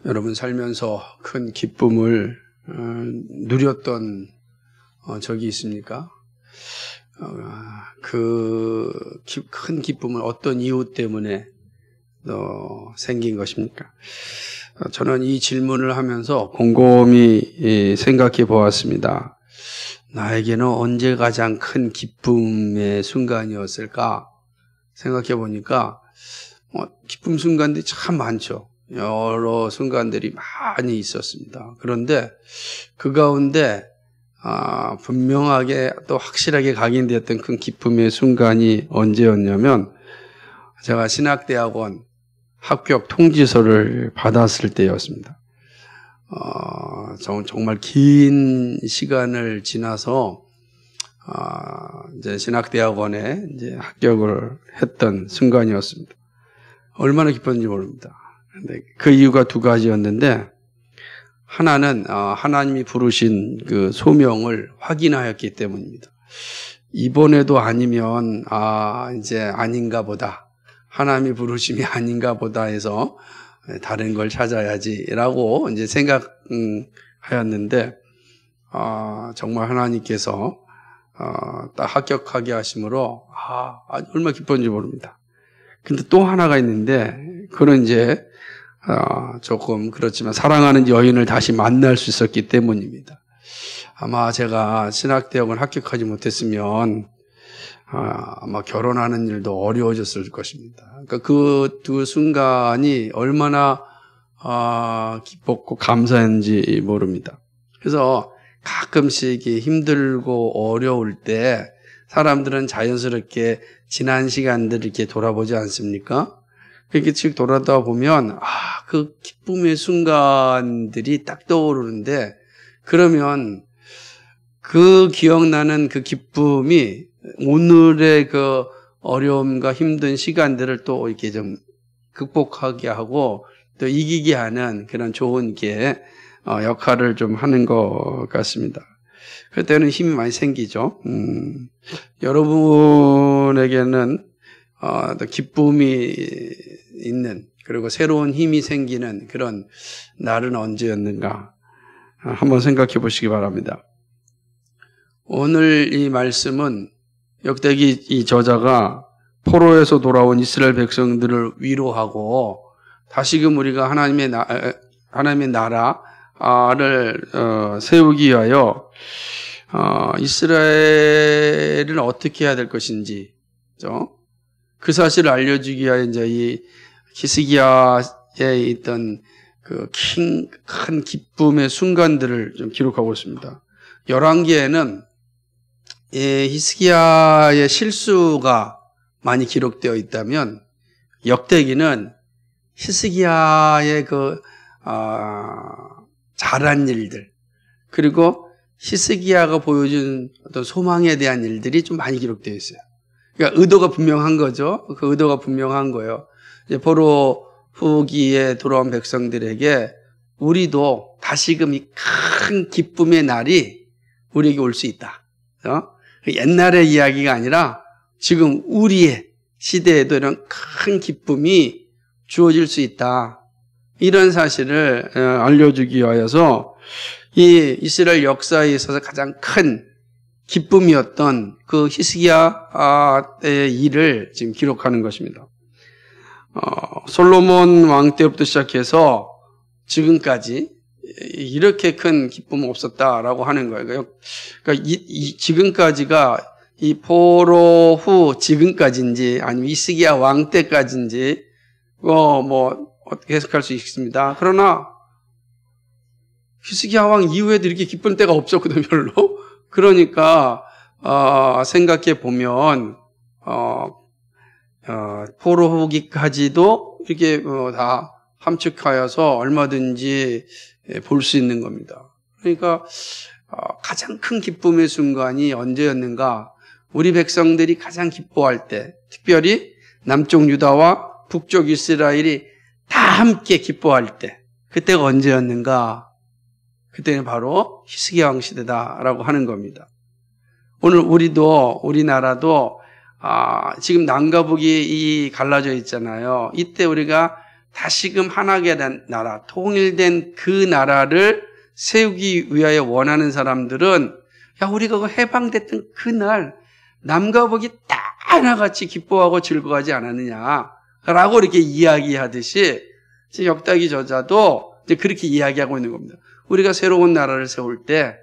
여러분 살면서 큰 기쁨을 누렸던 적이 있습니까? 그 큰 기쁨은 어떤 이유 때문에 생긴 것입니까? 저는 이 질문을 하면서 곰곰이 생각해 보았습니다. 나에게는 언제 가장 큰 기쁨의 순간이었을까? 생각해 보니까 기쁨 순간들이 참 많죠. 여러 순간들이 많이 있었습니다. 그런데 그 가운데 분명하게 또 확실하게 각인되었던 큰 기쁨의 순간이 언제였냐면 제가 신학대학원 합격 통지서를 받았을 때였습니다. 정말 긴 시간을 지나서 이제 신학대학원에 이제 합격을 했던 순간이었습니다. 얼마나 기뻤는지 모릅니다. 근데 그 이유가 두 가지였는데, 하나는 하나님이 부르신 그 소명을 확인하였기 때문입니다. 이번에도 아니면 이제 아닌가 보다, 하나님이 부르심이 아닌가 보다 해서 다른 걸 찾아야지라고 이제 생각하였는데, 정말 하나님께서 딱 합격하게 하심으로 얼마나 기뻤는지 모릅니다. 근데 또 하나가 있는데, 그건 이제 조금 그렇지만 사랑하는 여인을 다시 만날 수 있었기 때문입니다. 아마 제가 신학대학원 합격하지 못했으면 아마 결혼하는 일도 어려워졌을 것입니다. 그러니까 그 두 순간이 얼마나 기뻤고 감사한지 모릅니다. 그래서 가끔씩 힘들고 어려울 때 사람들은 자연스럽게 지난 시간들을 이렇게 돌아보지 않습니까? 그렇게 쭉 돌아다 보면 그 기쁨의 순간들이 딱 떠오르는데, 그러면 그 기억나는 그 기쁨이 오늘의 그 어려움과 힘든 시간들을 또 이렇게 좀 극복하게 하고 또 이기게 하는 그런 좋은 게 역할을 좀 하는 것 같습니다. 그때는 힘이 많이 생기죠. 여러분에게는 또 기쁨이 있는, 그리고 새로운 힘이 생기는 그런 날은 언제였는가 한번 생각해 보시기 바랍니다. 오늘 이 말씀은 역대기 이 저자가 포로에서 돌아온 이스라엘 백성들을 위로하고 다시금 우리가 하나님의 나라를 세우기 위하여 이스라엘은 어떻게 해야 될 것인지, 그렇죠? 그 사실을 알려주기 위하여 이제 이 히스기야에 있던 그 큰 기쁨의 순간들을 좀 기록하고 있습니다. 열왕기에는 히스기야의 실수가 많이 기록되어 있다면, 역대기는 히스기야의 그 잘한 일들, 그리고 히스기야가 보여준 어떤 소망에 대한 일들이 좀 많이 기록되어 있어요. 그러니까 의도가 분명한 거죠. 그 의도가 분명한 거예요. 이제 포로 후기에 돌아온 백성들에게 우리도 다시금 이 큰 기쁨의 날이 우리에게 올 수 있다. 옛날의 이야기가 아니라 지금 우리의 시대에도 이런 큰 기쁨이 주어질 수 있다. 이런 사실을 알려주기 위하여서 이 이스라엘 역사에 있어서 가장 큰 기쁨이었던 그 히스기야의 일을 지금 기록하는 것입니다. 솔로몬 왕 때부터 시작해서 지금까지 이렇게 큰 기쁨은 없었다라고 하는 거예요. 그러니까 지금까지가 이 포로 후 지금까지인지 아니면 히스기야 왕 때까지인지 뭐 어떻게 해석할 수 있습니다. 그러나 히스기야 왕 이후에도 이렇게 기쁜 때가 없었거든요, 별로. 그러니까 생각해 보면 포로 후기까지도 이렇게 다 함축하여서 얼마든지 볼 수 있는 겁니다. 그러니까 가장 큰 기쁨의 순간이 언제였는가? 우리 백성들이 가장 기뻐할 때, 특별히 남쪽 유다와 북쪽 이스라엘이 다 함께 기뻐할 때, 그때가 언제였는가? 그때는 바로 히스기야 왕 시대다라고 하는 겁니다. 오늘 우리나라도 지금 남과 북이 갈라져 있잖아요. 이때 우리가 다시금 하나가 된 나라, 통일된 그 나라를 세우기 위하여 원하는 사람들은 야, 우리가 그 해방됐던 그날 남과 북이 다 하나같이 기뻐하고 즐거워하지 않았느냐라고 이렇게 이야기하듯이 역다기 저자도 이제 그렇게 이야기하고 있는 겁니다. 우리가 새로운 나라를 세울 때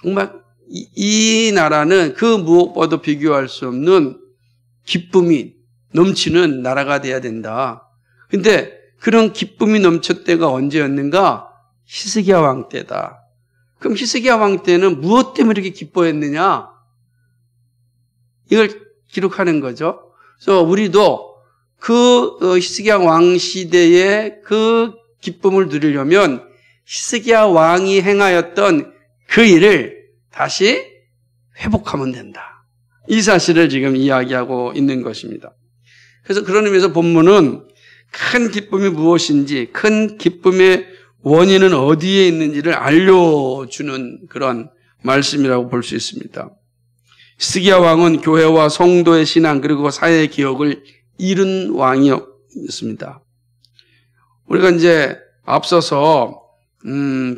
정말 이 나라는 그 무엇과도 비교할 수 없는 기쁨이 넘치는 나라가 돼야 된다. 근데 그런 기쁨이 넘쳤을 때가 언제였는가? 히스기야 왕 때다. 그럼 히스기야 왕 때는 무엇 때문에 이렇게 기뻐했느냐? 이걸 기록하는 거죠. 그래서 우리도 그 히스기야 왕 시대의 그 기쁨을 누리려면 히스기야 왕이 행하였던 그 일을 다시 회복하면 된다. 이 사실을 지금 이야기하고 있는 것입니다. 그래서 그런 의미에서 본문은 큰 기쁨이 무엇인지, 큰 기쁨의 원인은 어디에 있는지를 알려주는 그런 말씀이라고 볼 수 있습니다. 히스기야 왕은 교회와 성도의 신앙 그리고 사회의 개혁을 이룬 왕이었습니다. 우리가 이제 앞서서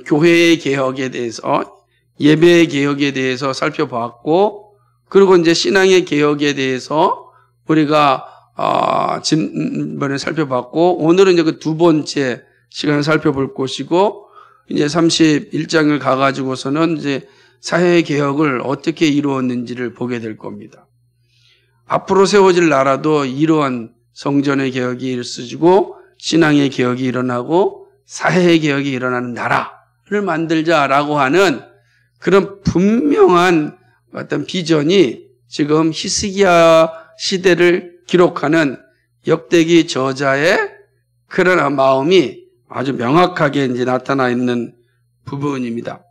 교회의 개혁에 대해서, 예배의 개혁에 대해서 살펴봤고, 그리고 이제 신앙의 개혁에 대해서 우리가 지난번에 살펴봤고, 오늘은 이제 그 두 번째 시간을 살펴볼 것이고, 이제 31장을 가가지고서는 이제 사회 개혁을 어떻게 이루었는지를 보게 될 겁니다. 앞으로 세워질 나라도 이러한 성전의 개혁이 있어지고, 신앙의 개혁이 일어나고, 사회의 개혁이 일어나는 나라를 만들자라고 하는 그런 분명한 어떤 비전이 지금 히스기야 시대를 기록하는 역대기 저자의 그런 마음이 아주 명확하게 이제 나타나 있는 부분입니다.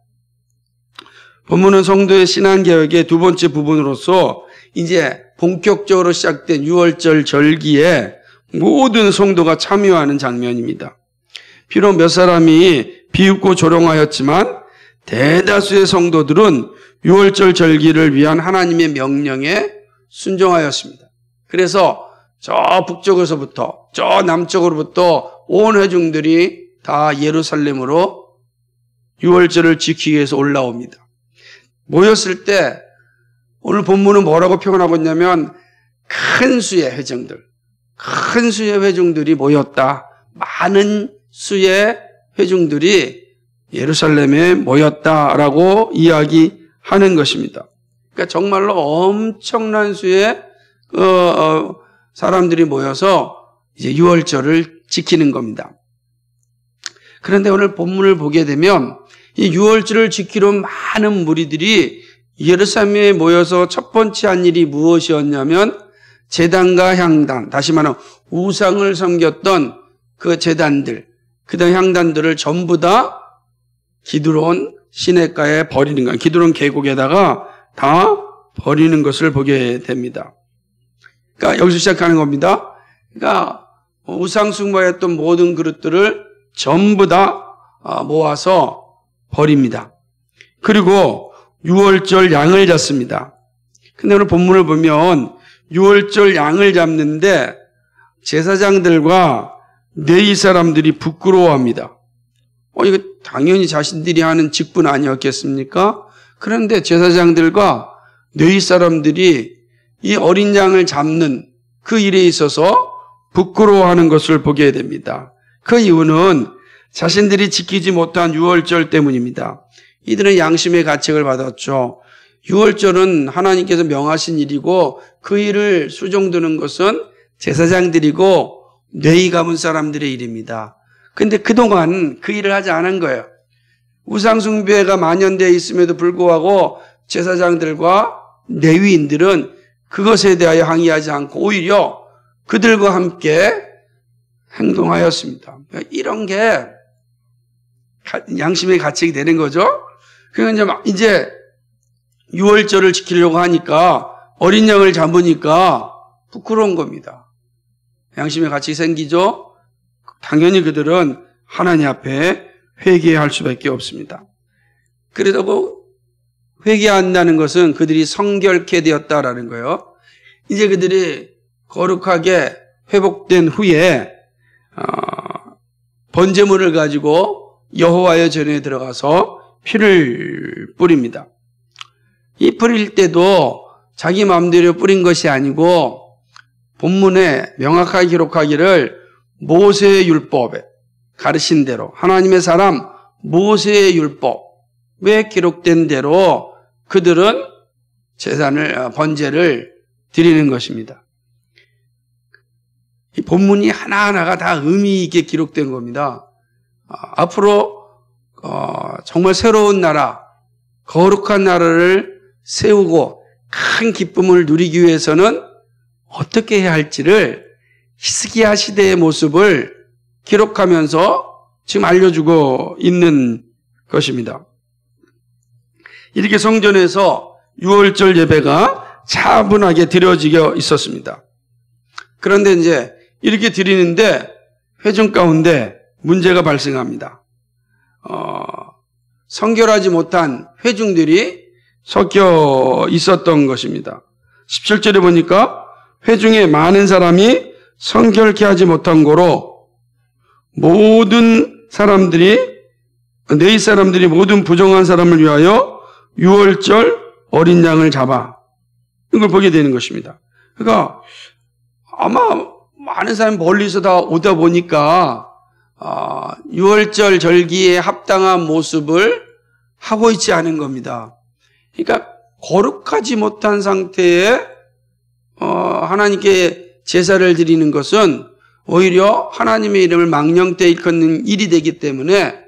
본문은 성도의 신앙개혁의 두 번째 부분으로서 이제 본격적으로 시작된 유월절 절기에 모든 성도가 참여하는 장면입니다. 비록 몇 사람이 비웃고 조롱하였지만 대다수의 성도들은 유월절 절기를 위한 하나님의 명령에 순종하였습니다. 그래서 저 북쪽에서부터 저 남쪽으로부터 온 회중들이 다 예루살렘으로 유월절을 지키기 위해서 올라옵니다. 모였을 때 오늘 본문은 뭐라고 표현하고 있냐면 큰 수의 회중들, 큰 수의 회중들이 모였다. 많은 수의 회중들이 예루살렘에 모였다라고 이야기하는 것입니다. 그러니까 정말로 엄청난 수의 사람들이 모여서 이제 유월절을 지키는 겁니다. 그런데 오늘 본문을 보게 되면 이 유월절을 지키러 많은 무리들이 예루살렘에 모여서 첫 번째 한 일이 무엇이었냐면 제단과 향단, 다시 말하면 우상을 섬겼던 그 제단들, 그다음 향단들을 전부 다 기드론 시냇가에 버리는 거예요. 기드론 계곡에다가 다 버리는 것을 보게 됩니다. 그러니까 여기서 시작하는 겁니다. 그러니까 우상 숭배했던 모든 그릇들을 전부 다 모아서 버립니다. 그리고 유월절 양을 잡습니다. 근데 오늘 본문을 보면 유월절 양을 잡는데 제사장들과 레위 사람들이 부끄러워합니다. 이거 당연히 자신들이 하는 직분 아니었겠습니까? 그런데 제사장들과 레위 사람들이 이 어린 양을 잡는 그 일에 있어서 부끄러워하는 것을 보게 됩니다. 그 이유는 자신들이 지키지 못한 유월절 때문입니다. 이들은 양심의 가책을 받았죠. 유월절은 하나님께서 명하신 일이고 그 일을 수종드는 것은 제사장들이고 레위 가문 사람들의 일입니다. 그런데 그동안 그 일을 하지 않은 거예요. 우상 숭배가 만연되어 있음에도 불구하고 제사장들과 레위인들은 그것에 대하여 항의하지 않고 오히려 그들과 함께 행동하였습니다. 이런 게 양심의 가책이 되는 거죠. 그러니까 이제 유월절을 지키려고 하니까 어린 양을 잡으니까 부끄러운 겁니다. 양심의 가책이 생기죠. 당연히 그들은 하나님 앞에 회개할 수밖에 없습니다. 그래도 회개한다는 것은 그들이 성결케 되었다라는 거예요. 이제 그들이 거룩하게 회복된 후에 번제물을 가지고 여호와의 전에 들어가서 피를 뿌립니다. 이 뿌릴 때도 자기 마음대로 뿌린 것이 아니고 본문에 명확하게 기록하기를 모세의 율법에 가르친 대로 하나님의 사람 모세의 율법에 기록된 대로 그들은 번제를 드리는 것입니다. 이 본문이 하나하나가 다 의미 있게 기록된 겁니다. 앞으로 정말 새로운 나라, 거룩한 나라를 세우고 큰 기쁨을 누리기 위해서는 어떻게 해야 할지를 히스기야 시대의 모습을 기록하면서 지금 알려주고 있는 것입니다. 이렇게 성전에서 유월절 예배가 차분하게 드려지고 있었습니다. 그런데 이제 이렇게 드리는데 회중 가운데 문제가 발생합니다. 성결하지 못한 회중들이 섞여 있었던 것입니다. 17절에 보니까 회중에 많은 사람이 성결케 하지 못한 고로 모든 사람들이 네 사람들이 모든 부정한 사람을 위하여 유월절 어린 양을 잡아 이걸 보게 되는 것입니다. 그러니까 아마 많은 사람이 멀리서 다 오다 보니까 유월절 절기에 합당한 모습을 하고 있지 않은 겁니다. 그러니까 거룩하지 못한 상태에 하나님께 제사를 드리는 것은 오히려 하나님의 이름을 망령되이 일컫는 일이 되기 때문에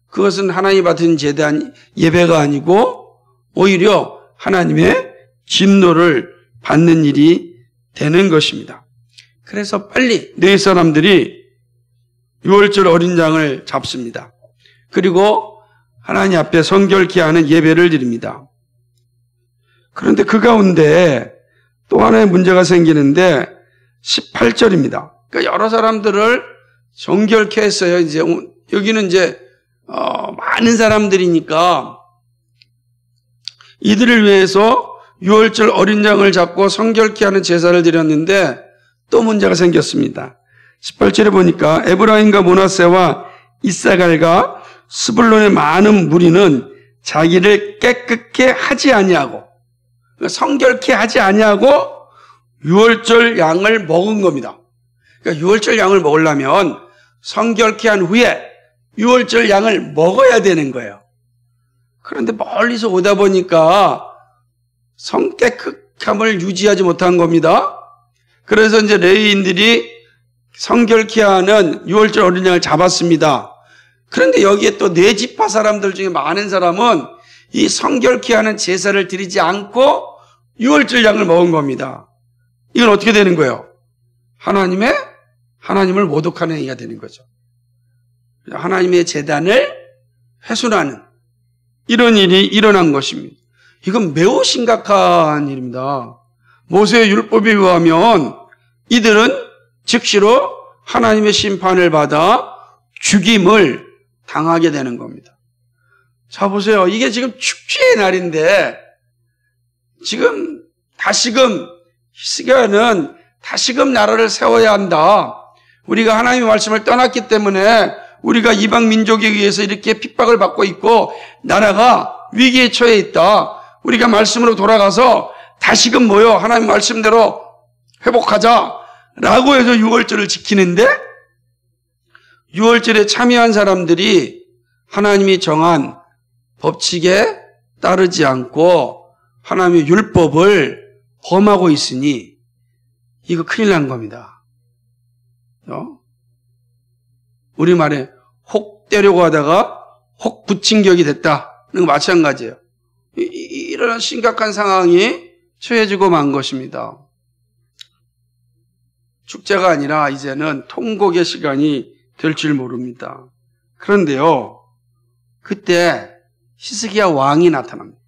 그것은 하나님 받은 제단 예배가 아니고 오히려 하나님의 진노를 받는 일이 되는 것입니다. 그래서 빨리 네 사람들이 유월절 어린 양을 잡습니다. 그리고 하나님 앞에 성결케 하는 예배를 드립니다. 그런데 그 가운데 또 하나의 문제가 생기는데 18절입니다. 그러니까 여러 사람들을 정결케 했어요. 이제 여기는 이제 많은 사람들이니까 이들을 위해서 유월절 어린 양을 잡고 성결케 하는 제사를 드렸는데 또 문제가 생겼습니다. 18절에 보니까 에브라임과 므낫세와 이사갈과 스불론의 많은 무리는 자기를 깨끗게 하지 아니하고 성결케 하지 아니하고 유월절 양을 먹은 겁니다. 그러니까 유월절 양을 먹으려면 성결케 한 후에 유월절 양을 먹어야 되는 거예요. 그런데 멀리서 오다 보니까 성깨끗함을 유지하지 못한 겁니다. 그래서 이제 레위인들이 성결케 하는 유월절 어린 양을 잡았습니다. 그런데 여기에 또 네 지파 사람들 중에 많은 사람은 이 성결케 하는 제사를 드리지 않고 유월절 양을 먹은 겁니다. 이건 어떻게 되는 거예요? 하나님을 모독하는 행위가 되는 거죠. 하나님의 제단을 훼손하는 이런 일이 일어난 것입니다. 이건 매우 심각한 일입니다. 모세의 율법에 의하면 이들은 즉시로 하나님의 심판을 받아 죽임을 당하게 되는 겁니다. 자, 보세요. 이게 지금 축제의 날인데 지금 다시금 히스기야는 다시금 나라를 세워야 한다. 우리가 하나님의 말씀을 떠났기 때문에 우리가 이방 민족에 의해서 이렇게 핍박을 받고 있고 나라가 위기에 처해 있다. 우리가 말씀으로 돌아가서 다시금 모여 하나님 말씀대로 회복하자라고 해서 유월절을 지키는데 유월절에 참여한 사람들이 하나님이 정한 법칙에 따르지 않고 하나님의 율법을 범하고 있으니 이거 큰일 난 겁니다. 우리말에 혹 때려고 하다가 혹 붙인 격이 됐다는 거 마찬가지예요. 이런 심각한 상황이 처해지고 만 것입니다. 축제가 아니라 이제는 통곡의 시간이 될 줄 모릅니다. 그런데요, 그때 히스기야 왕이 나타납니다.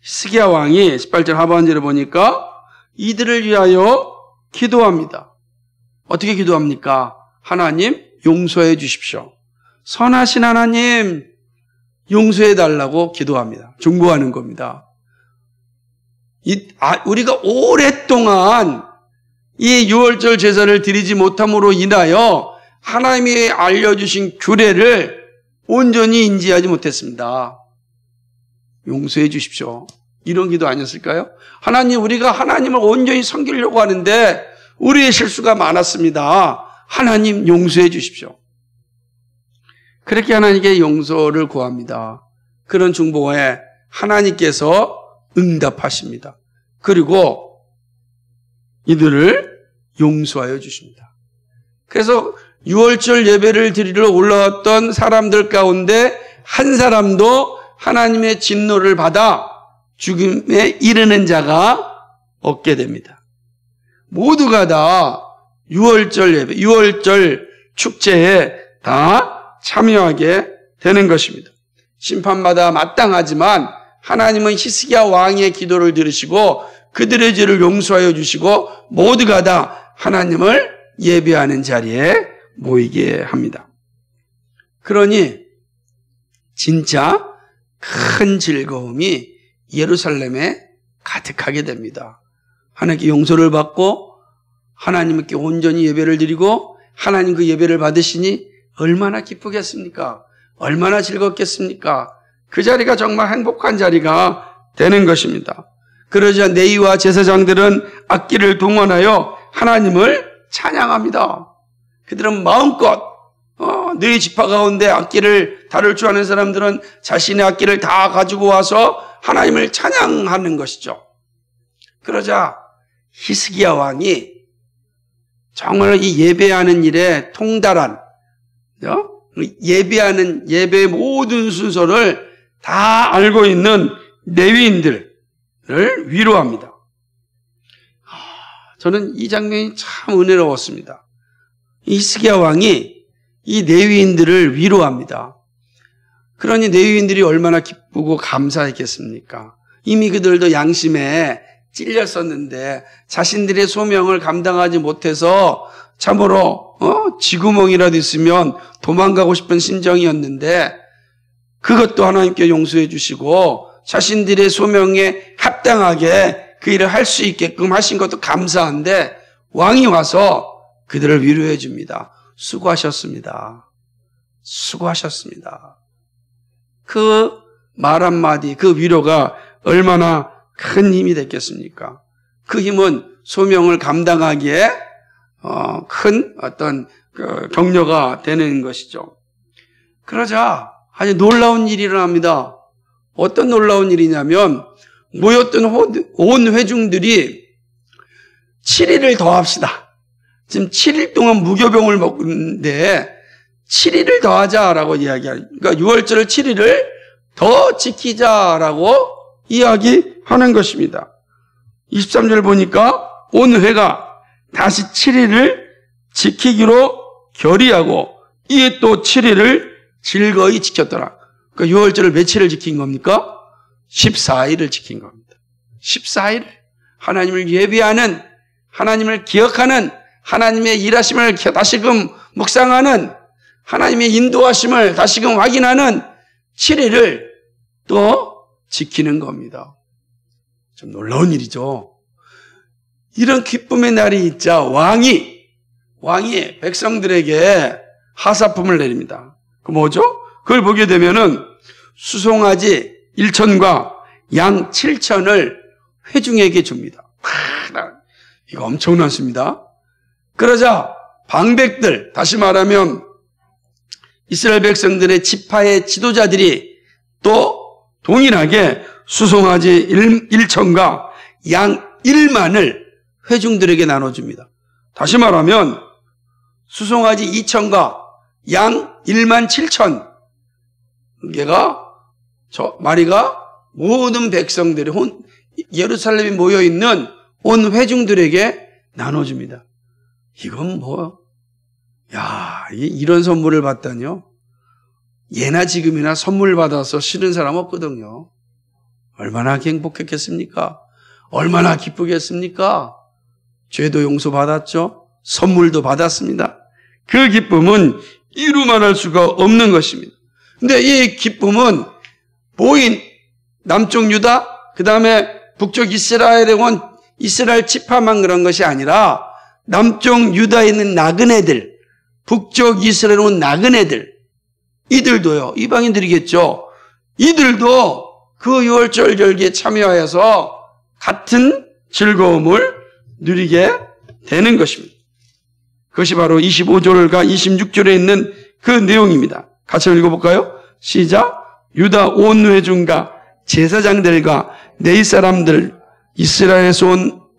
히스기야 왕이 18절 하반절에 보니까 이들을 위하여 기도합니다. 어떻게 기도합니까? 하나님 용서해 주십시오. 선하신 하나님 용서해 달라고 기도합니다. 중보하는 겁니다. 우리가 오랫동안 이 유월절 제사를 드리지 못함으로 인하여 하나님이 알려주신 규례를 온전히 인지하지 못했습니다. 용서해 주십시오. 이런 기도 아니었을까요? 하나님, 우리가 하나님을 온전히 섬기려고 하는데 우리의 실수가 많았습니다. 하나님 용서해 주십시오. 그렇게 하나님께 용서를 구합니다. 그런 중보에 하나님께서 응답하십니다. 그리고 이들을 용서하여 주십니다. 그래서 6월절 예배를 드리러 올라왔던 사람들 가운데 한 사람도 하나님의 진노를 받아 죽음에 이르는 자가 없게 됩니다. 모두가 다 6월절 예배, 6월절 축제에 다 참여하게 되는 것입니다. 심판마다 마땅하지만 하나님은 히스기야 왕의 기도를 들으시고 그들의 죄를 용서하여 주시고 모두가 다 하나님을 예배하는 자리에 모이게 합니다. 그러니 진짜 큰 즐거움이 예루살렘에 가득하게 됩니다. 하나님께 용서를 받고 하나님께 온전히 예배를 드리고 하나님 그 예배를 받으시니 얼마나 기쁘겠습니까? 얼마나 즐겁겠습니까? 그 자리가 정말 행복한 자리가 되는 것입니다. 그러자 레위와 제사장들은 악기를 동원하여 하나님을 찬양합니다. 그들은 마음껏 네 지파 가운데 악기를 다룰 줄 아는 사람들은 자신의 악기를 다 가지고 와서 하나님을 찬양하는 것이죠. 그러자 히스기야 왕이 정말 이 예배하는 일에 통달한 예배하는 예배의 모든 순서를 다 알고 있는 레위인들을 위로합니다. 저는 이 장면이 참 은혜로웠습니다. 히스기야 왕이 이 레위인들을 위로합니다. 그러니 레위인들이 얼마나 기쁘고 감사했겠습니까? 이미 그들도 양심에 찔렸었는데 자신들의 소명을 감당하지 못해서 참으로 쥐구멍이라도 있으면 도망가고 싶은 심정이었는데 그것도 하나님께 용서해 주시고 자신들의 소명에 합당하게 그 일을 할 수 있게끔 하신 것도 감사한데 왕이 와서 그들을 위로해 줍니다. 수고하셨습니다. 수고하셨습니다. 그 말 한마디, 그 위로가 얼마나 큰 힘이 됐겠습니까? 그 힘은 소명을 감당하기에 큰 어떤 격려가 되는 것이죠. 그러자 아주 놀라운 일이 일어납니다. 어떤 놀라운 일이냐면 모였던 온 회중들이 7일을 더 합시다. 지금 7일 동안 무교병을 먹는데 7일을 더 하자라고 이야기하니까 그러니까 6월절 7일을 더 지키자라고 이야기하는 것입니다. 23절 보니까 온 회가 다시 7일을 지키기로 결의하고 이에 또 7일을 즐거이 지켰더라. 그러니까 6월절을 며칠을 지킨 겁니까? 14일을 지킨 겁니다. 14일 하나님을 예배하는, 하나님을 기억하는, 하나님의 일하심을 다시금 묵상하는, 하나님의 인도하심을 다시금 확인하는 7일을 또 지키는 겁니다. 좀 놀라운 일이죠. 이런 기쁨의 날이 있자 왕이 백성들에게 하사품을 내립니다. 그 뭐죠? 그걸 보게 되면은 수송아지 1천과 양 7천을 회중에게 줍니다. 이거 엄청났습니다. 그러자 방백들, 다시 말하면 이스라엘 백성들의 지파의 지도자들이 또 동일하게 수송아지 1천과 양 1만을 회중들에게 나눠줍니다. 다시 말하면 수송아지 2천과 양 1만 7천 마리가 모든 백성들이 예루살렘에 모여있는 온 회중들에게 나눠줍니다. 이건 이런 선물을 받다니요? 예나 지금이나 선물 받아서 싫은 사람 없거든요. 얼마나 행복했겠습니까? 얼마나 기쁘겠습니까? 죄도 용서받았죠? 선물도 받았습니다. 그 기쁨은 이루말할 수가 없는 것입니다. 근데 이 기쁨은 모인 남쪽 유다, 그 다음에 북쪽 이스라엘에 온 이스라엘 지파만 그런 것이 아니라 남쪽 유다에 있는 나그네들, 북쪽 이스라엘 온 나그네들, 이들도요, 이방인들이겠죠. 이들도 그 유월절 절기에 참여하여서 같은 즐거움을 누리게 되는 것입니다. 그것이 바로 25절과 26절에 있는 그 내용입니다. 같이 읽어볼까요? 시작. 유다 온 회중과 제사장들과 네이 사람들, 이스라엘에서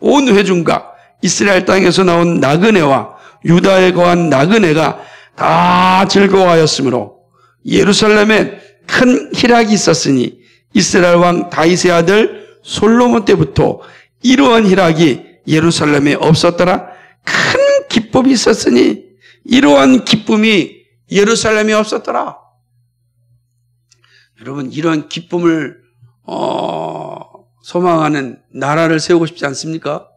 온 회중과 이스라엘 땅에서 나온 나그네와 유다에 거한 나그네가 다 즐거워하였으므로 예루살렘에 큰 희락이 있었으니 이스라엘 왕 다윗의 아들 솔로몬 때부터 이러한 희락이 예루살렘에 없었더라. 큰 기쁨이 있었으니 이러한 기쁨이 예루살렘에 없었더라. 여러분, 이러한 기쁨을 소망하는 나라를 세우고 싶지 않습니까?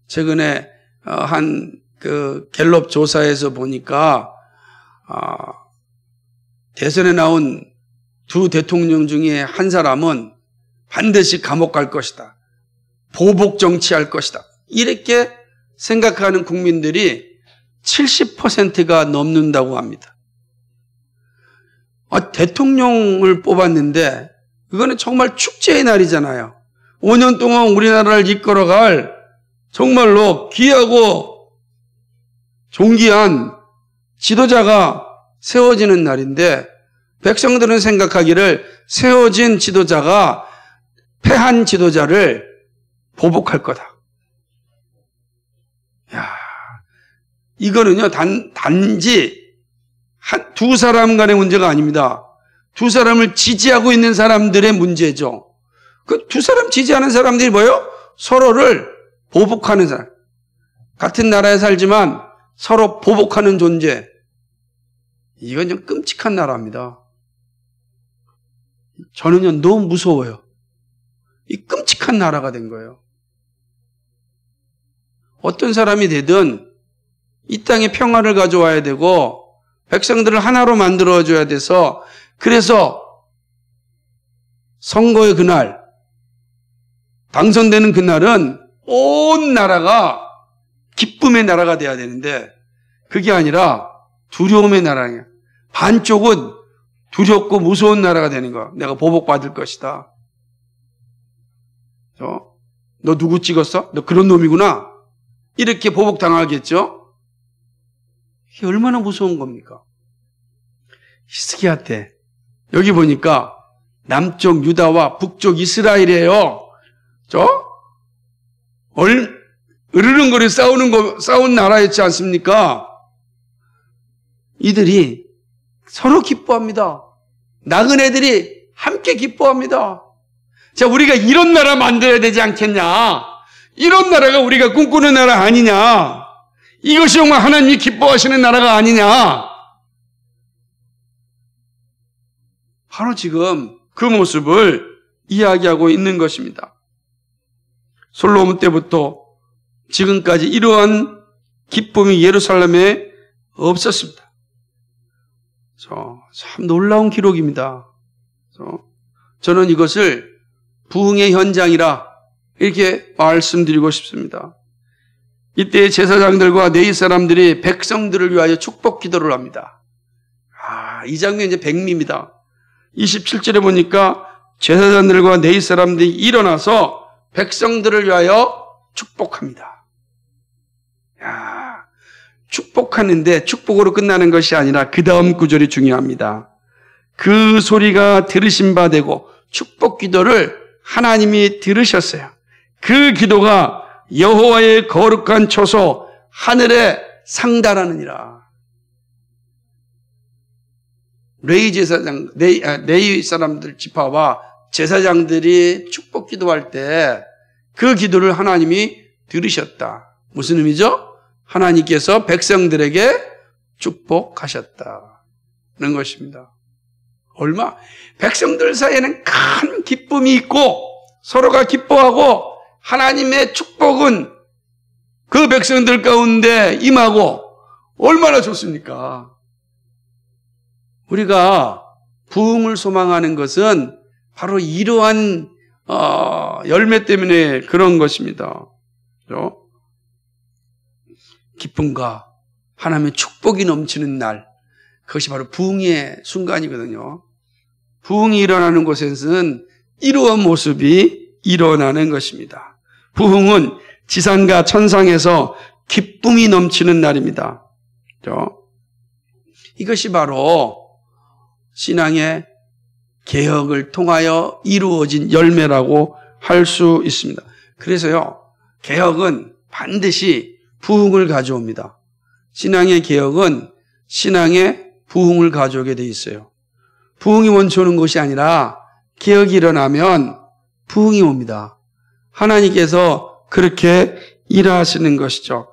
최근에 한 그 갤럽 조사에서 보니까 대선에 나온 두 대통령 중에 한 사람은 반드시 감옥 갈 것이다. 보복 정치할 것이다. 이렇게 생각하는 국민들이 70%가 넘는다고 합니다. 대통령을 뽑았는데 그거는 정말 축제의 날이잖아요. 5년 동안 우리나라를 이끌어갈 정말로 귀하고 존귀한 지도자가 세워지는 날인데 백성들은 생각하기를 세워진 지도자가 패한 지도자를 보복할 거다. 야, 이거는요, 단지 두 사람 간의 문제가 아닙니다. 두 사람을 지지하고 있는 사람들의 문제죠. 그 두 사람 지지하는 사람들이 뭐예요? 서로를 보복하는 사람. 같은 나라에 살지만 서로 보복하는 존재. 이건 좀 끔찍한 나라입니다. 저는요, 너무 무서워요. 이 끔찍한 나라가 된 거예요. 어떤 사람이 되든 이 땅에 평화를 가져와야 되고 백성들을 하나로 만들어줘야 돼서 그래서 선거의 그날, 당선되는 그날은 온 나라가 기쁨의 나라가 돼야 되는데 그게 아니라 두려움의 나라예요. 반쪽은 두렵고 무서운 나라가 되는 거야. 내가 보복받을 것이다. 너 누구 찍었어? 너 그런 놈이구나. 이렇게 보복당하겠죠? 이게 얼마나 무서운 겁니까? 히스기야 때 여기 보니까 남쪽 유다와 북쪽 이스라엘이에요. 으르렁거리 싸운 나라였지 않습니까? 이들이 서로 기뻐합니다. 나그네들이 함께 기뻐합니다. 자, 우리가 이런 나라 만들어야 되지 않겠냐? 이런 나라가 우리가 꿈꾸는 나라 아니냐? 이것이 정말 하나님이 기뻐하시는 나라가 아니냐? 바로 지금 그 모습을 이야기하고 있는 것입니다. 솔로몬 때부터 지금까지 이러한 기쁨이 예루살렘에 없었습니다. 참 놀라운 기록입니다. 저는 이것을 부흥의 현장이라 이렇게 말씀드리고 싶습니다. 이때 제사장들과 네이 사람들이 백성들을 위하여 축복 기도를 합니다. 이 장면이 이제 백미입니다. 27절에 보니까 제사장들과 네이 사람들이 일어나서 백성들을 위하여 축복합니다. 축복하는데 축복으로 끝나는 것이 아니라 그 다음 구절이 중요합니다. 그 소리가 들으신 바 되고 축복 기도를 하나님이 들으셨어요. 그 기도가 여호와의 거룩한 처소 하늘에 상달하느니라. 레위 제사장, 레위 사람들 지파와 제사장들이 축복 기도할 때 그 기도를 하나님이 들으셨다. 무슨 의미죠? 하나님께서 백성들에게 축복하셨다는 것입니다. 백성들 사이에는 큰 기쁨이 있고 서로가 기뻐하고 하나님의 축복은 그 백성들 가운데 임하고 얼마나 좋습니까? 우리가 부흥을 소망하는 것은 바로 이러한 열매 때문에 그런 것입니다. 그렇죠? 기쁨과 하나님의 축복이 넘치는 날, 그것이 바로 부흥의 순간이거든요. 부흥이 일어나는 곳에서는 이러한 모습이 일어나는 것입니다. 부흥은 지상과 천상에서 기쁨이 넘치는 날입니다. 그렇죠? 이것이 바로 신앙의 개혁을 통하여 이루어진 열매라고 할 수 있습니다. 그래서요, 개혁은 반드시 부흥을 가져옵니다. 신앙의 개혁은 신앙의 부흥을 가져오게 돼 있어요. 부흥이 먼저 오는 것이 아니라 개혁이 일어나면 부흥이 옵니다. 하나님께서 그렇게 일하시는 것이죠.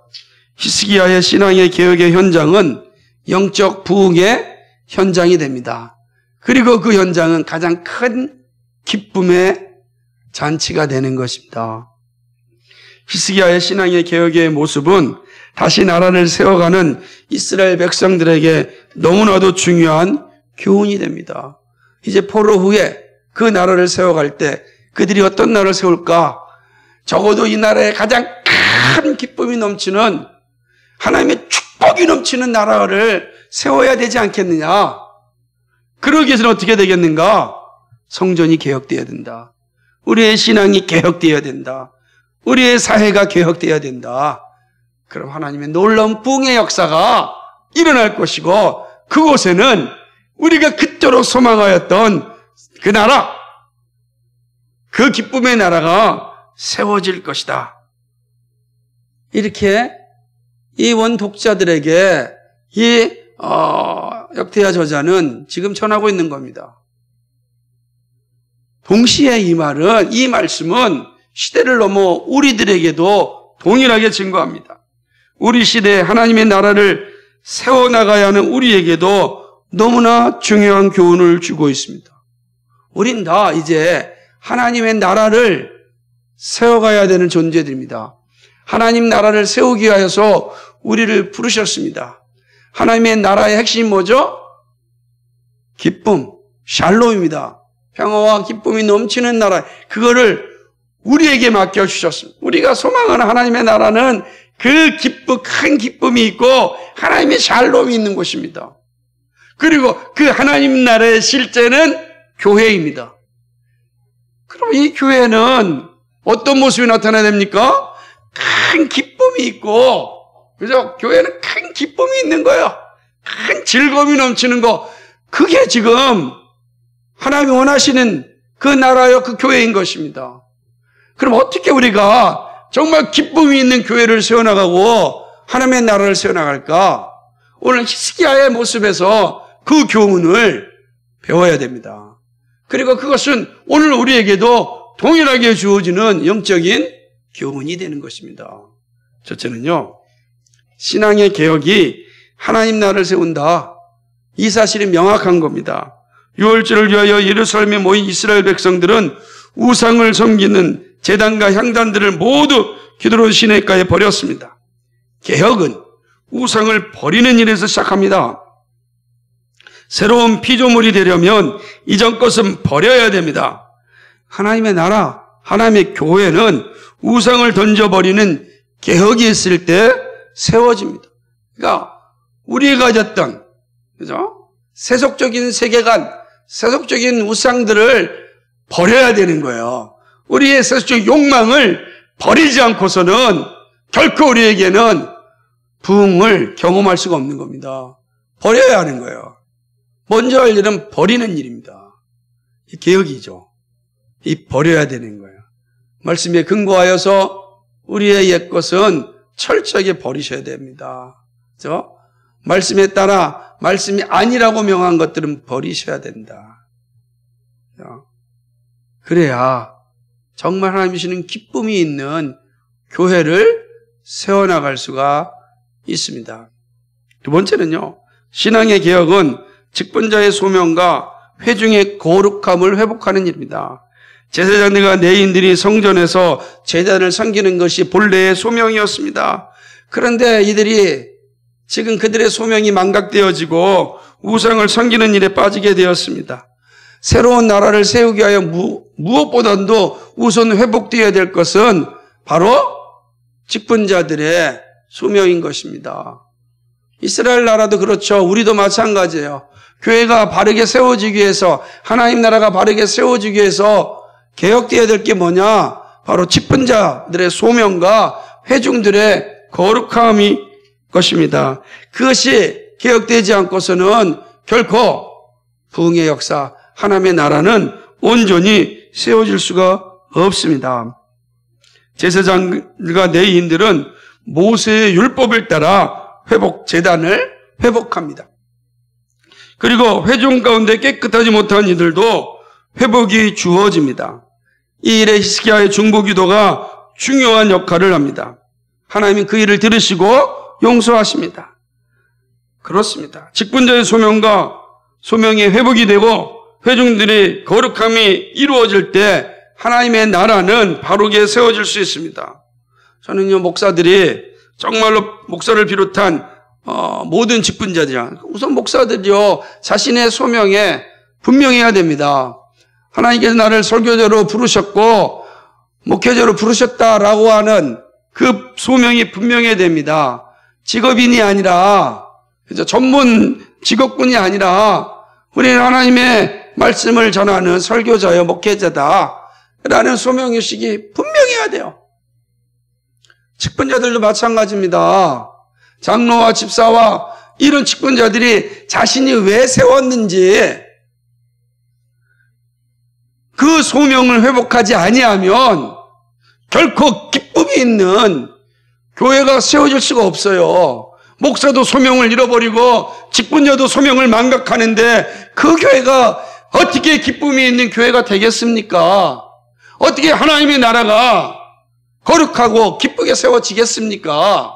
히스기야의 신앙의 개혁의 현장은 영적 부흥의 현장이 됩니다. 그리고 그 현장은 가장 큰 기쁨의 잔치가 되는 것입니다. 히스기야의 신앙의 개혁의 모습은 다시 나라를 세워가는 이스라엘 백성들에게 너무나도 중요한 교훈이 됩니다. 이제 포로 후에 그 나라를 세워갈 때 그들이 어떤 나라를 세울까? 적어도 이 나라에 가장 큰 기쁨이 넘치는 하나님의 축복이 넘치는 나라를 세워야 되지 않겠느냐? 그러기 위해서는 어떻게 되겠는가? 성전이 개혁되어야 된다. 우리의 신앙이 개혁되어야 된다. 우리의 사회가 개혁되어야 된다. 그럼 하나님의 놀라운 부흥의 역사가 일어날 것이고 그곳에는 우리가 그토록 소망하였던 그 나라, 그 기쁨의 나라가 세워질 것이다. 이렇게 이 원독자들에게 이 역대하 저자는 지금 전하고 있는 겁니다. 동시에 이 말씀은 시대를 넘어 우리들에게도 동일하게 증거합니다. 우리 시대에 하나님의 나라를 세워나가야 하는 우리에게도 너무나 중요한 교훈을 주고 있습니다. 우린 다 이제 하나님의 나라를 세워가야 되는 존재들입니다. 하나님 나라를 세우기 위하여서 우리를 부르셨습니다. 하나님의 나라의 핵심이 뭐죠? 기쁨, 샬롬입니다. 평화와 기쁨이 넘치는 나라, 그거를 우리에게 맡겨주셨습니다. 우리가 소망하는 하나님의 나라는 그 기쁨, 큰 기쁨이 있고 하나님의 샬롬이 있는 곳입니다. 그리고 그 하나님 나라의 실제는 교회입니다. 그럼 이 교회는 어떤 모습이 나타나야 됩니까? 큰 기쁨이 있고, 그죠? 교회는 큰 기쁨이 있는 거예요. 큰 즐거움이 넘치는 거. 그게 지금 하나님이 원하시는 그 나라요, 그 교회인 것입니다. 그럼 어떻게 우리가 정말 기쁨이 있는 교회를 세워나가고 하나님의 나라를 세워나갈까? 오늘 히스기야의 모습에서 그 교훈을 배워야 됩니다. 그리고 그것은 오늘 우리에게도 동일하게 주어지는 영적인 교훈이 되는 것입니다. 첫째는요, 신앙의 개혁이 하나님 나라를 세운다. 이 사실이 명확한 겁니다. 유월절을 위하여 예루살렘에 모인 이스라엘 백성들은 우상을 섬기는 제단과 향단들을 모두 기드론 시내가에 버렸습니다. 개혁은 우상을 버리는 일에서 시작합니다. 새로운 피조물이 되려면 이전 것은 버려야 됩니다. 하나님의 나라, 하나님의 교회는 우상을 던져버리는 개혁이 있을 때 세워집니다. 그러니까 우리가 가졌던, 그죠? 세속적인 세계관, 세속적인 우상들을 버려야 되는 거예요. 우리의 세속적 욕망을 버리지 않고서는 결코 우리에게는 부흥을 경험할 수가 없는 겁니다. 버려야 하는 거예요. 먼저 할 일은 버리는 일입니다. 이 개혁이죠. 이 버려야 되는 거예요. 말씀에 근거하여서 우리의 옛것은 철저하게 버리셔야 됩니다. 그렇죠? 말씀에 따라 말씀이 아니라고 명한 것들은 버리셔야 된다. 그래야 정말 하나님 주시는 기쁨이 있는 교회를 세워나갈 수가 있습니다. 두 번째는요, 신앙의 개혁은 직분자의 소명과 회중의 거룩함을 회복하는 일입니다. 제사장들과 레위인들이 성전에서 제단을 섬기는 것이 본래의 소명이었습니다. 그런데 이들이 지금 그들의 소명이 망각되어지고 우상을 섬기는 일에 빠지게 되었습니다. 새로운 나라를 세우기 위하여 무엇보다도 우선 회복되어야 될 것은 바로 직분자들의 소명인 것입니다. 이스라엘 나라도 그렇죠. 우리도 마찬가지예요. 교회가 바르게 세워지기 위해서, 하나님 나라가 바르게 세워지기 위해서 개혁되어야 될 게 뭐냐? 바로 직분자들의 소명과 회중들의 거룩함이 것입니다. 그것이 개혁되지 않고서는 결코 부흥의 역사, 하나님의 나라는 온전히 세워질 수가 없습니다. 제사장들과 레위인들은 모세의 율법을 따라 재단을 회복합니다. 그리고 회중 가운데 깨끗하지 못한 이들도 회복이 주어집니다. 이 일에 히스기야의 중보기도가 중요한 역할을 합니다. 하나님은 그 일을 들으시고 용서하십니다. 그렇습니다. 직분자의 소명이 회복이 되고 회중들의 거룩함이 이루어질 때 하나님의 나라는 바르게 세워질 수 있습니다. 저는요, 목사들이 정말로 목사를 비롯한 모든 직분자들이랑 우선 목사들이요, 자신의 소명에 분명해야 됩니다. 하나님께서 나를 설교자로 부르셨고 목회자로 부르셨다라고 하는 그 소명이 분명해야 됩니다. 직업인이 아니라, 전문 직업군이 아니라 우리는 하나님의 말씀을 전하는 설교자요 목회자다라는 소명의식이 분명해야 돼요. 직분자들도 마찬가지입니다. 장로와 집사와 이런 직분자들이 자신이 왜 세웠는지 그 소명을 회복하지 아니하면 결코 기쁨이 있는 교회가 세워질 수가 없어요. 목사도 소명을 잃어버리고 직분자도 소명을 망각하는데 그 교회가 어떻게 기쁨이 있는 교회가 되겠습니까? 어떻게 하나님의 나라가 거룩하고 기쁘게 세워지겠습니까?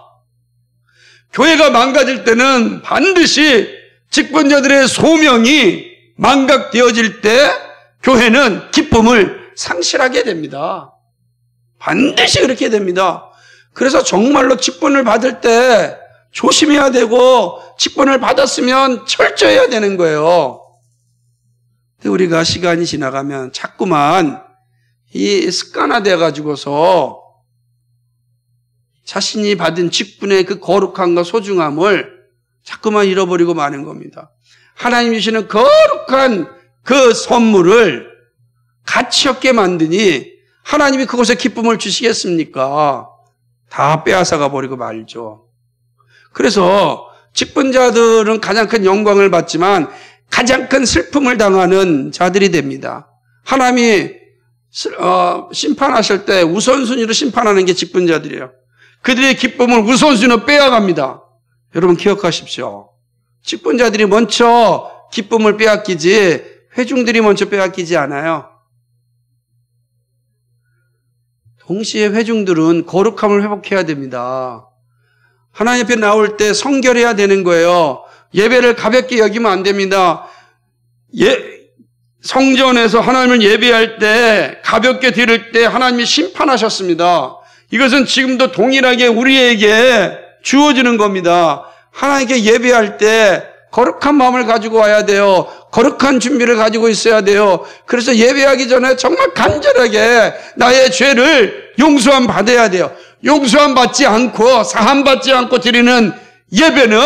교회가 망가질 때는 반드시 직분자들의 소명이 망각되어질 때 교회는 기쁨을 상실하게 됩니다. 반드시 그렇게 됩니다. 그래서 정말로 직분을 받을 때 조심해야 되고 직분을 받았으면 철저해야 되는 거예요. 근데 우리가 시간이 지나가면 자꾸만 이 습관화되어 가지고서 자신이 받은 직분의 그 거룩함과 소중함을 자꾸만 잃어버리고 마는 겁니다. 하나님 주시는 거룩한 그 선물을 가치 없게 만드니 하나님이 그곳에 기쁨을 주시겠습니까? 다 빼앗아가 버리고 말죠. 그래서 직분자들은 가장 큰 영광을 받지만 가장 큰 슬픔을 당하는 자들이 됩니다. 하나님이 심판하실 때 우선순위로 심판하는 게 직분자들이에요. 그들의 기쁨을 우선순위로 빼앗갑니다. 여러분 기억하십시오. 직분자들이 먼저 기쁨을 빼앗기지 회중들이 먼저 빼앗기지 않아요. 동시에 회중들은 거룩함을 회복해야 됩니다. 하나님 앞에 나올 때 성결해야 되는 거예요. 예배를 가볍게 여기면 안 됩니다. 성전에서 하나님을 예배할 때 가볍게 드릴 때 하나님이 심판하셨습니다. 이것은 지금도 동일하게 우리에게 주어지는 겁니다. 하나님께 예배할 때 거룩한 마음을 가지고 와야 돼요. 거룩한 준비를 가지고 있어야 돼요. 그래서 예배하기 전에 정말 간절하게 나의 죄를 용서함 받아야 돼요. 용서함 받지 않고 사함 받지 않고 드리는 예배는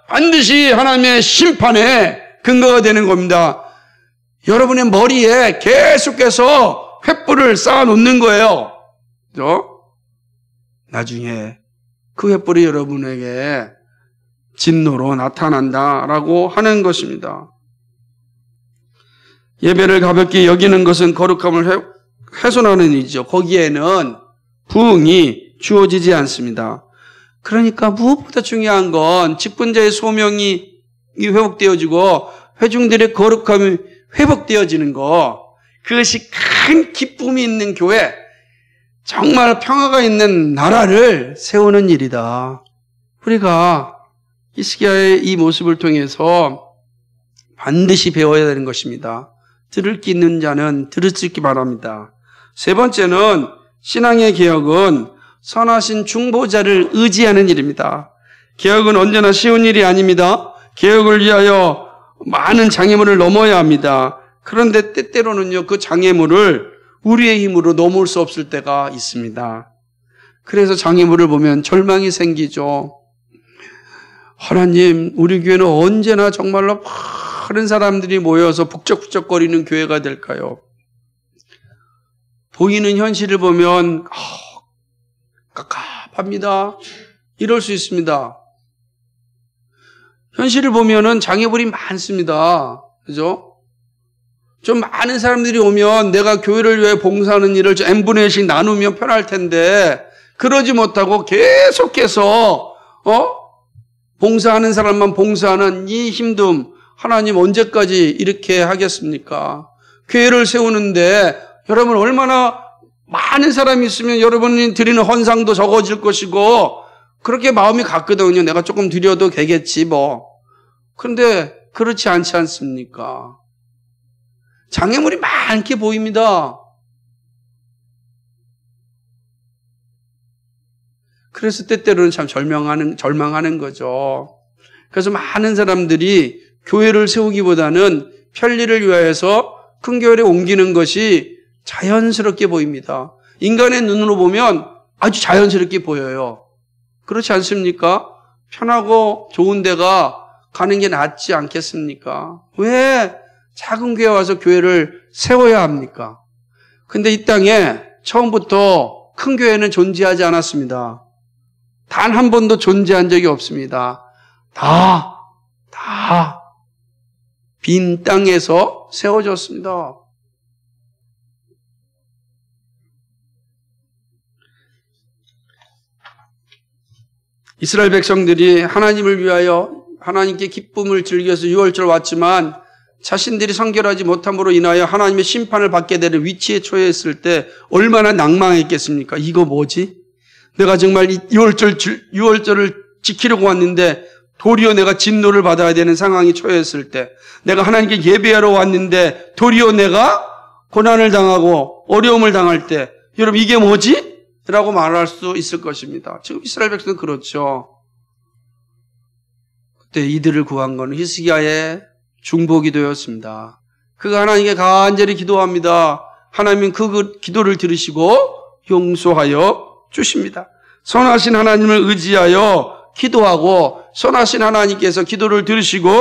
반드시 하나님의 심판의 근거가 되는 겁니다. 여러분의 머리에 계속해서 횃불을 쌓아 놓는 거예요. 그죠? 나중에 그 횃불이 여러분에게 진노로 나타난다라고 하는 것입니다. 예배를 가볍게 여기는 것은 거룩함을 훼손하는 일이죠. 거기에는 부흥이 주어지지 않습니다. 그러니까 무엇보다 중요한 건 직분자의 소명이 회복되어지고 회중들의 거룩함이 회복되어지는 것, 그것이 큰 기쁨이 있는 교회, 정말 평화가 있는 나라를 세우는 일이다. 우리가 히스기야의 이 모습을 통해서 반드시 배워야 되는 것입니다. 들을 게 있는 자는 들으시기 바랍니다. 세 번째는 신앙의 개혁은 선하신 중보자를 의지하는 일입니다. 개혁은 언제나 쉬운 일이 아닙니다. 개혁을 위하여 많은 장애물을 넘어야 합니다. 그런데 때때로는요, 그 장애물을 우리의 힘으로 넘을 수 없을 때가 있습니다. 그래서 장애물을 보면 절망이 생기죠. 하나님, 우리 교회는 언제나 정말로 많은 사람들이 모여서 북적북적거리는 교회가 될까요? 보이는 현실을 보면 깝깝합니다. 이럴 수 있습니다. 현실을 보면은 장애물이 많습니다. 그죠? 좀 많은 사람들이 오면 내가 교회를 위해 봉사하는 일을 n분의 1씩 나누면 편할 텐데 그러지 못하고 계속해서 봉사하는 사람만 봉사하는 이 힘듦, 하나님 언제까지 이렇게 하겠습니까? 교회를 세우는데 여러분 얼마나 많은 사람이 있으면 여러분이 드리는 헌상도 적어질 것이고 그렇게 마음이 같거든요. 내가 조금 드려도 되겠지 뭐. 그런데 그렇지 않지 않습니까? 장애물이 많게 보입니다. 그래서 때때로는 참 절망하는 거죠. 그래서 많은 사람들이 교회를 세우기보다는 편리를 위하여서 큰 교회에 옮기는 것이 자연스럽게 보입니다. 인간의 눈으로 보면 아주 자연스럽게 보여요. 그렇지 않습니까? 편하고 좋은 데가 가는 게 낫지 않겠습니까? 왜 작은 교회에 와서 교회를 세워야 합니까? 근데 이 땅에 처음부터 큰 교회는 존재하지 않았습니다. 단 한 번도 존재한 적이 없습니다. 다 빈 땅에서 세워졌습니다. 이스라엘 백성들이 하나님을 위하여 하나님께 기쁨을 즐겨서 유월절 왔지만 자신들이 성결하지 못함으로 인하여 하나님의 심판을 받게 되는 위치에 처했을 때 얼마나 낭망했겠습니까? 이거 뭐지? 내가 정말 유월절을 지키려고 왔는데 도리어 내가 진노를 받아야 되는 상황이 처했을 때, 내가 하나님께 예배하러 왔는데 도리어 내가 고난을 당하고 어려움을 당할 때, 여러분 이게 뭐지? 라고 말할 수 있을 것입니다. 지금 이스라엘 백성은 그렇죠. 그때 이들을 구한 것은 히스기야의 중보기도였습니다. 그가 하나님께 간절히 기도합니다. 하나님은 그 기도를 들으시고 용서하여 주십니다. 선하신 하나님을 의지하여 기도하고 선하신 하나님께서 기도를 들으시고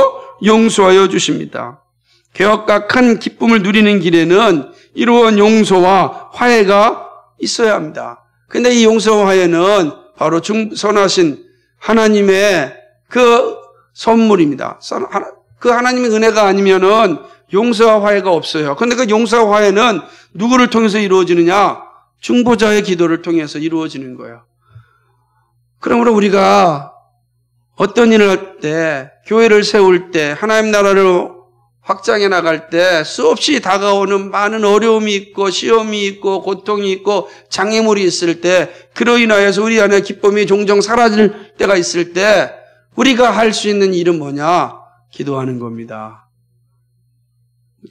용서하여 주십니다. 개혁과 큰 기쁨을 누리는 길에는 이러한 용서와 화해가 있어야 합니다. 근데 이 용서와 화해는 바로 선하신 하나님의 그 선물입니다. 그 하나님의 은혜가 아니면은 용서와 화해가 없어요. 그런데 그 용서와 화해는 누구를 통해서 이루어지느냐? 중보자의 기도를 통해서 이루어지는 거예요. 그러므로 우리가 어떤 일을 할 때, 교회를 세울 때, 하나님 나라를 확장해 나갈 때 수없이 다가오는 많은 어려움이 있고 시험이 있고 고통이 있고 장애물이 있을 때, 그로 인하여서 우리 안에 기쁨이 종종 사라질 때가 있을 때 우리가 할 수 있는 일은 뭐냐? 기도하는 겁니다.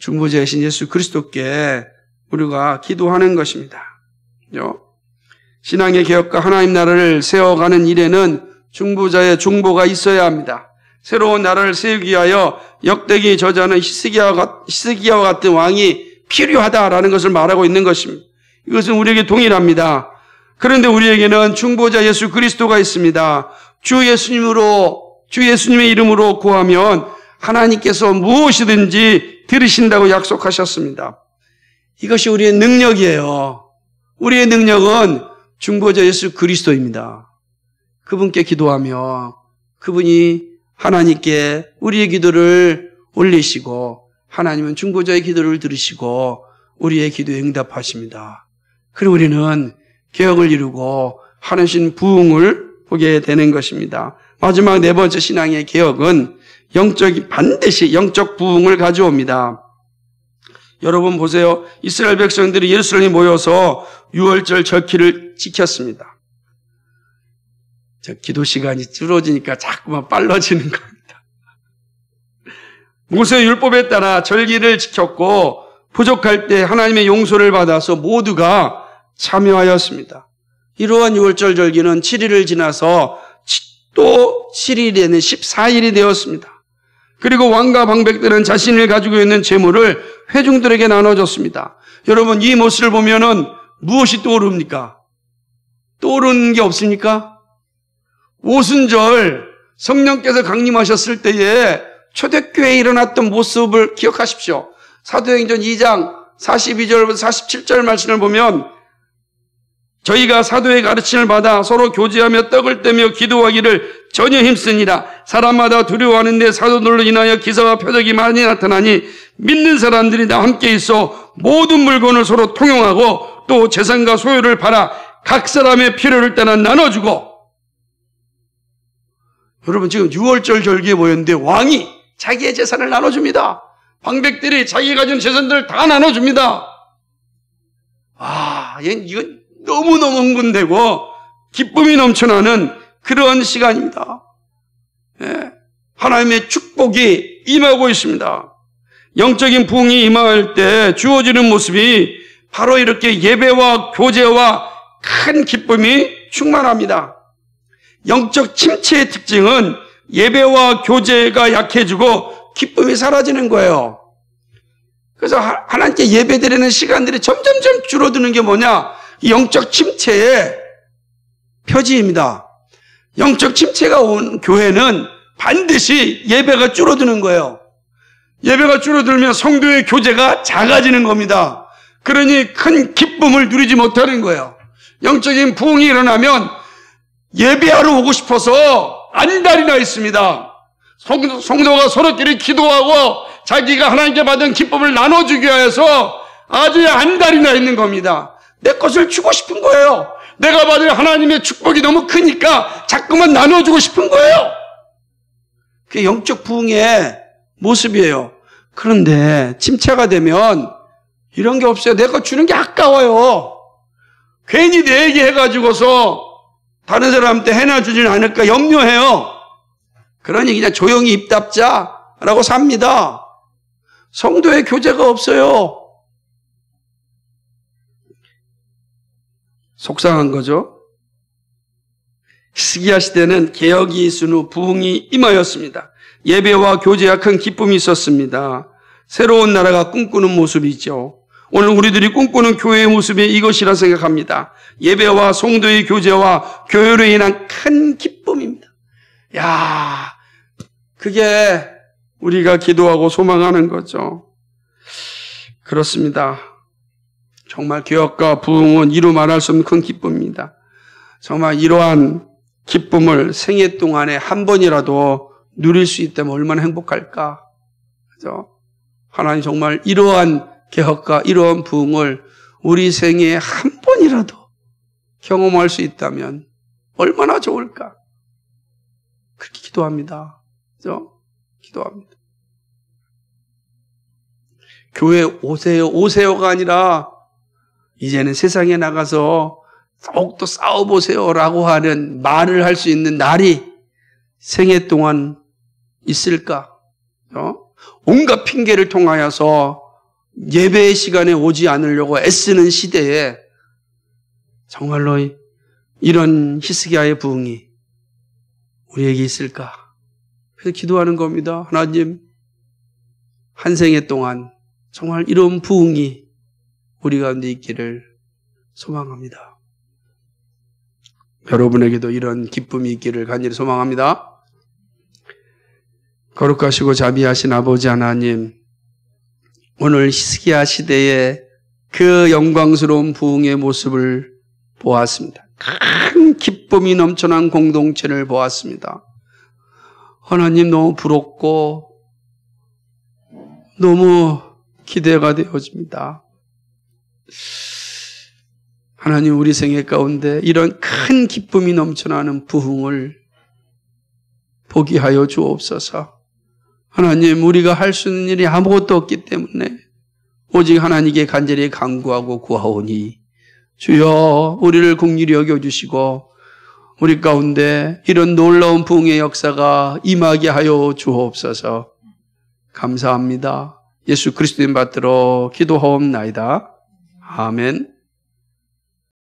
중보자이신 예수 그리스도께 우리가 기도하는 것입니다. 신앙의 개혁과 하나님 나라를 세워가는 일에는 중보자의 중보가 있어야 합니다. 새로운 나라를 세우기 위하여 역대기 저자는 히스기야와 같은 왕이 필요하다라는 것을 말하고 있는 것입니다. 이것은 우리에게 동일합니다. 그런데 우리에게는 중보자 예수 그리스도가 있습니다. 주 예수님의 이름으로 구하면 하나님께서 무엇이든지 들으신다고 약속하셨습니다. 이것이 우리의 능력이에요. 우리의 능력은 중보자 예수 그리스도입니다. 그분께 기도하며 그분이 하나님께 우리의 기도를 올리시고 하나님은 중보자의 기도를 들으시고 우리의 기도에 응답하십니다. 그리고 우리는 개혁을 이루고 하나님 부흥을 보게 되는 것입니다. 마지막 네 번째 신앙의 개혁은 반드시 영적 부흥을 가져옵니다. 여러분 보세요. 이스라엘 백성들이 예루살렘에 모여서 유월절 절기를 지켰습니다. 기도 시간이 줄어지니까 자꾸만 빨라지는 겁니다. 모세의 율법에 따라 절기를 지켰고 부족할 때 하나님의 용서를 받아서 모두가 참여하였습니다. 이러한 유월절 절기는 7일을 지나서 또 7일에는 14일이 되었습니다. 그리고 왕과 방백들은 자신을 가지고 있는 재물을 회중들에게 나눠줬습니다. 여러분 이 모습을 보면은 무엇이 떠오릅니까? 떠오르는 게 없습니까? 오순절 성령께서 강림하셨을 때에 초대교회에 일어났던 모습을 기억하십시오. 사도행전 2장 42절부터 47절 말씀을 보면 저희가 사도의 가르침을 받아 서로 교제하며 떡을 떼며 기도하기를 전혀 힘쓰니라. 사람마다 두려워하는데 사도들로 인하여 기사와 표적이 많이 나타나니 믿는 사람들이 다 함께 있어 모든 물건을 서로 통용하고 또 재산과 소유를 팔아 각 사람의 필요를 따라 나눠주고. 여러분 지금 6월절 절기에 모였는데 왕이 자기의 재산을 나눠줍니다. 방백들이 자기가 가진 재산들을 다 나눠줍니다. 이건 너무너무 흥분되고 기쁨이 넘쳐나는 그런 시간입니다. 예, 하나님의 축복이 임하고 있습니다. 영적인 부흥이 임할 때 주어지는 모습이 바로 이렇게 예배와 교제와 큰 기쁨이 충만합니다. 영적 침체의 특징은 예배와 교제가 약해지고 기쁨이 사라지는 거예요. 그래서 하나님께 예배드리는 시간들이 점점점 줄어드는 게 뭐냐? 영적 침체의 표지입니다. 영적 침체가 온 교회는 반드시 예배가 줄어드는 거예요. 예배가 줄어들면 성도의 교제가 작아지는 겁니다. 그러니 큰 기쁨을 누리지 못하는 거예요. 영적인 부흥이 일어나면 예배하러 오고 싶어서 안달이 있습니다. 성도가 서로끼리 기도하고 자기가 하나님께 받은 기쁨을 나눠주기 위해서 아주 안달이 나 있는 겁니다. 내 것을 주고 싶은 거예요. 내가 받은 하나님의 축복이 너무 크니까 자꾸만 나눠주고 싶은 거예요. 그게 영적 부흥의 모습이에요. 그런데 침체가 되면 이런 게 없어요. 내 거 주는 게 아까워요. 괜히 내 얘기 해가지고서 다른 사람한테 해나 주진 않을까 염려해요. 그러니 그냥 조용히 입 닫자라고 삽니다. 성도의 교제가 없어요. 속상한 거죠. 히스기야 시대는 개혁이 있은 후 부흥이 임하였습니다. 예배와 교제와 큰 기쁨이 있었습니다. 새로운 나라가 꿈꾸는 모습이죠. 오늘 우리들이 꿈꾸는 교회의 모습이 이것이라 생각합니다. 예배와 성도의 교제와 교회로 인한 큰 기쁨입니다. 그게 우리가 기도하고 소망하는 거죠. 그렇습니다. 정말 개혁과 부흥은 이루 말할 수 없는 큰 기쁨입니다. 정말 이러한 기쁨을 생애 동안에 한 번이라도 누릴 수 있다면 얼마나 행복할까? 그죠? 하나님 정말 이러한 개혁과 이러한 부흥을 우리 생애에 한 번이라도 경험할 수 있다면 얼마나 좋을까? 그렇게 기도합니다. 그죠? 기도합니다. 교회 오세요가 아니라 이제는 세상에 나가서 더욱더 싸워보세요라고 하는 말을 할 수 있는 날이 생애 동안 있을까? 온갖 핑계를 통하여서 예배의 시간에 오지 않으려고 애쓰는 시대에 정말로 이런 히스기야의 부흥이 우리에게 있을까? 그래서 기도하는 겁니다. 하나님, 한 생애 동안 정말 이런 부흥이 우리 가운데 있기를 소망합니다. 여러분에게도 이런 기쁨이 있기를 간절히 소망합니다. 거룩하시고 자비하신 아버지 하나님, 오늘 히스기야 시대의 그 영광스러운 부흥의 모습을 보았습니다. 큰 기쁨이 넘쳐난 공동체를 보았습니다. 하나님, 너무 부럽고 너무 기대가 되어집니다. 하나님, 우리 생애 가운데 이런 큰 기쁨이 넘쳐나는 부흥을 보게 하여 주옵소서. 하나님, 우리가 할 수 있는 일이 아무것도 없기 때문에 오직 하나님께 간절히 간구하고 구하오니 주여 우리를 긍휼히 여겨주시고 우리 가운데 이런 놀라운 부흥의 역사가 임하게 하여 주옵소서. 감사합니다. 예수 그리스도의 이름 받들어 기도하옵나이다. 아멘.